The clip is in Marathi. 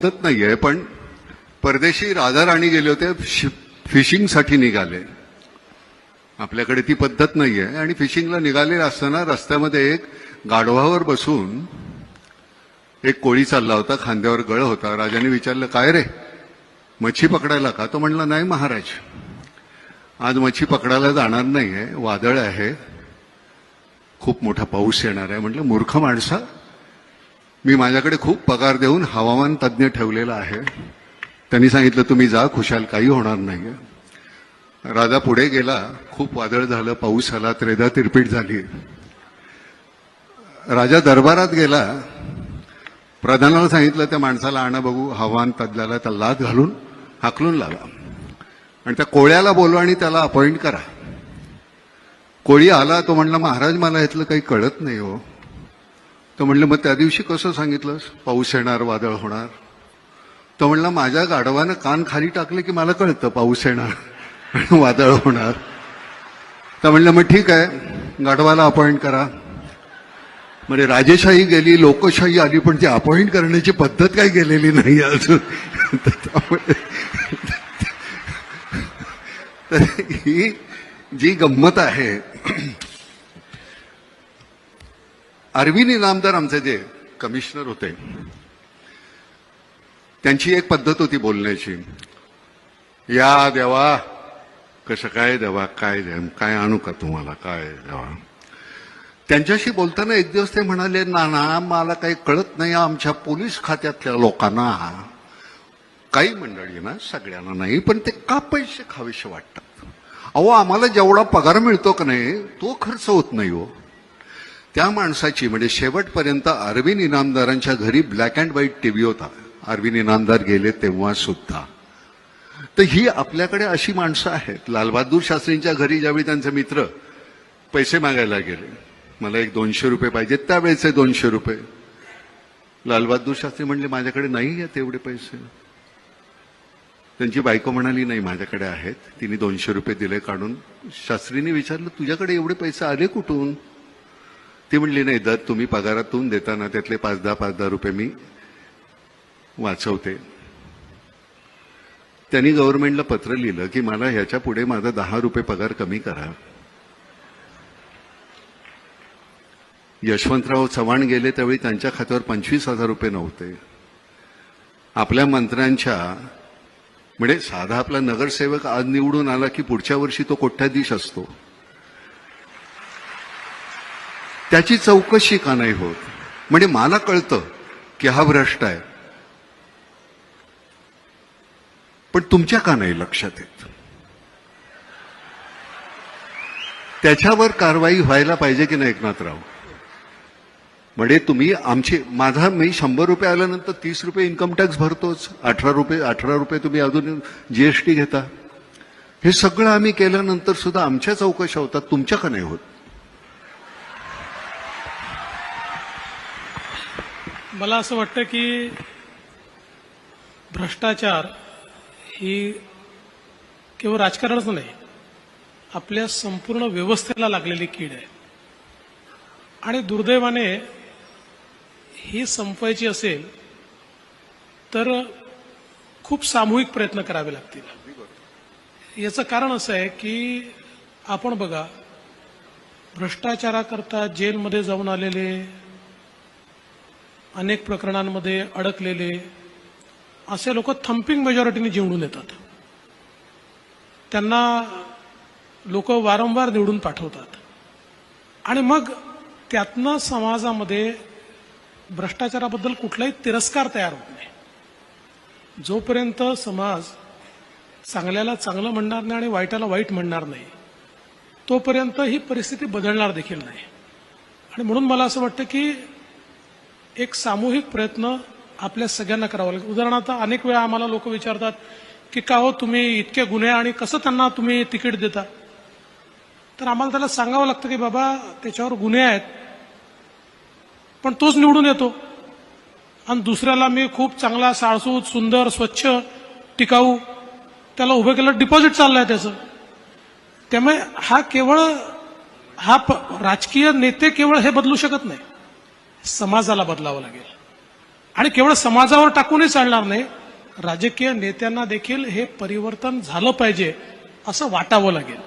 पद्धत नाहीये, पण परदेशी राजा राणी गेले होते, फिशिंगसाठी निघाले. आपल्याकडे ती पद्धत नाहीये आणि फिशिंगला निघाले असताना रस्त्यामध्ये एक गाढवावर बसून एक कोळी चालला होता, खांद्यावर गळ होता. राजाने विचारलं, काय रे, मच्छी पकडायला का? तो म्हणला, नाही महाराज, आज मच्छी पकडायला जाणार नाहीये, वादळ आहे, खूप मोठा पाऊस येणार आहे. म्हटलं, मूर्ख माणसा, मी माझ्याकडे खूप पगार देऊन हवामान तज्ज्ञ ठेवलेला आहे. त्यांनी सांगितलं, तुम्ही जा, खुशाल, काही होणार नाही. राजा पुढे गेला, खूप वादळ झालं, पाऊस आला, त्रेधा तिरपीट झाली. राजा दरबारात गेला, प्रधानाला सांगितलं, त्या माणसाला आणा बघू, हवामान तज्ज्ञाला. त्या लाद घालून हाकलून लावा आणि त्या कोळ्याला बोलवा आणि त्याला अपॉइंट करा. कोळी आला, तो म्हणला, महाराज, मला यातलं काही कळत नाही हो. तो म्हणलं, मग त्या दिवशी कसं सांगितलंस, पाऊस येणार, वादळ होणार? तो म्हणला, माझ्या गाढवानं कान खाली टाकले की मला कळतं पाऊस येणार आणि वादळ होणार. तर म्हणलं, मग ठीक आहे, गाढवाला अपॉइंट करा. म्हणजे राजेशाही गेली, लोकशाही आली, पण ती अपॉइंट करण्याची पद्धत काही गेलेली नाही अजून. तर ही जी गंमत आहे, अरविंद इनामदार आमचे जे कमिशनर होते, त्यांची एक पद्धत होती बोलण्याची. या देवा, कसं काय देवा, काय काय आणू का तुम्हाला, काय देवा. त्यांच्याशी बोलताना एक दिवस ते म्हणाले, ना मला काही कळत नाही, आमच्या पोलीस खात्यातल्या लोकांना, काही मंडळी ना, सगळ्यांना नाही, पण ते का पैसे खावेसे वाटतात. अहो, आम्हाला जेवढा पगार मिळतो का नाही, तो खर्च होत नाही हो. त्या माणसाची, म्हणजे शेवटपर्यंत अरविंद इनामदारांच्या घरी ब्लॅक अँड व्हाईट टीव्ही होता, अरविंद इनामदार गेले तेव्हा सुद्धा. तर ही आपल्याकडे अशी माणसं आहेत. लालबहादूर शास्त्रींच्या घरी ज्यावेळी त्यांचे मित्र पैसे मागायला गेले, मला एक 200 रुपये पाहिजेत, त्यावेळेचे 200 रुपये. लालबहादूर शास्त्री म्हणले, माझ्याकडे नाही आहेत एवढे पैसे. त्यांची बायको म्हणाली, नाही, माझ्याकडे आहेत. तिने 200 रुपये दिले काढून. शास्त्रींनी विचारलं, तुझ्याकडे एवढे पैसे आले कुठून? ती म्हणली, नाही, दर तुम्ही पगारातून देताना त्यातले 5-10 रुपये मी वाचवते. त्यांनी गव्हर्नमेंटला पत्र लिहिलं की मला ह्याच्या पुढे माझा 10 रुपये पगार कमी करा. यशवंतराव चव्हाण गेले त्यावेळी त्यांच्या खात्यावर 25,000 रुपये नव्हते. आपल्या मंत्र्यांच्या, म्हणजे साधा आपला नगरसेवक आज निवडून आला की पुढच्या वर्षी तो कोट्याधीश असतो, त्याची चौकशी का नाही होत? म्हणजे मला कळतं की हा भ्रष्ट आहे, पण तुमच्या का नाही लक्षात येत? त्याच्यावर कारवाई व्हायला पाहिजे की नाही एकनाथराव? म्हणजे तुम्ही मी 100 रुपये आल्यानंतर 30 रुपये इन्कम टॅक्स भरतोच, 18 रुपये तुम्ही अजून जीएसटी घेता. हे सगळं आम्ही केल्यानंतर सुद्धा आमच्या चौकशा होतात, तुमच्या का नाही होत? मला असं वाटतं की भ्रष्टाचार ही केवळ राजकारणच नाही, आपल्या संपूर्ण व्यवस्थेला लागलेली कीड आहे. आणि दुर्दैवाने ही संपवायची असेल तर खूप सामूहिक प्रयत्न करावे लागतील. याचं कारण असं आहे की आपण बघा, भ्रष्टाचाराकरता जेलमध्ये जाऊन आलेले, अनेक प्रकरणांमध्ये अडकलेले असे लोक थम्पिंग मेजॉरिटीने निवडून येतात. त्यांना लोक वारंवार निवडून पाठवतात आणि मग त्यातनं समाजामध्ये भ्रष्टाचाराबद्दल कुठलाही तिरस्कार तयार होत नाही. जोपर्यंत समाज चांगल्याला चांगलं म्हणणार नाही आणि वाईटाला वाईट म्हणणार नाही, तोपर्यंत ही परिस्थिती बदलणार देखील नाही. आणि म्हणून मला असं वाटतं की एक सामूहिक प्रयत्न आपल्या सगळ्यांना करावा लागेल. उदाहरणार्थ, अनेक वेळा आम्हाला लोक विचारतात की का हो तुम्ही इतके गुन्हे आणि कसं त्यांना तुम्ही तिकीट देता? तर आम्हाला त्याला सांगावं लागतं की बाबा, त्याच्यावर गुन्हे आहेत, पण तोच निवडून येतो आणि दुसऱ्याला मी खूप चांगला, साळसूत, सुंदर, स्वच्छ, टिकाऊ, त्याला उभं केलं, डिपॉझिट चाललंय त्याचं. त्यामुळे राजकीय नेते केवळ हे बदलू शकत नाही, समाजाला बदलावं लागेल. आणि केवळ समाजावर टाकूनही चालणार नाही, राजकीय नेत्यांना देखील हे परिवर्तन झालं पाहिजे असं वाटावं लागेल.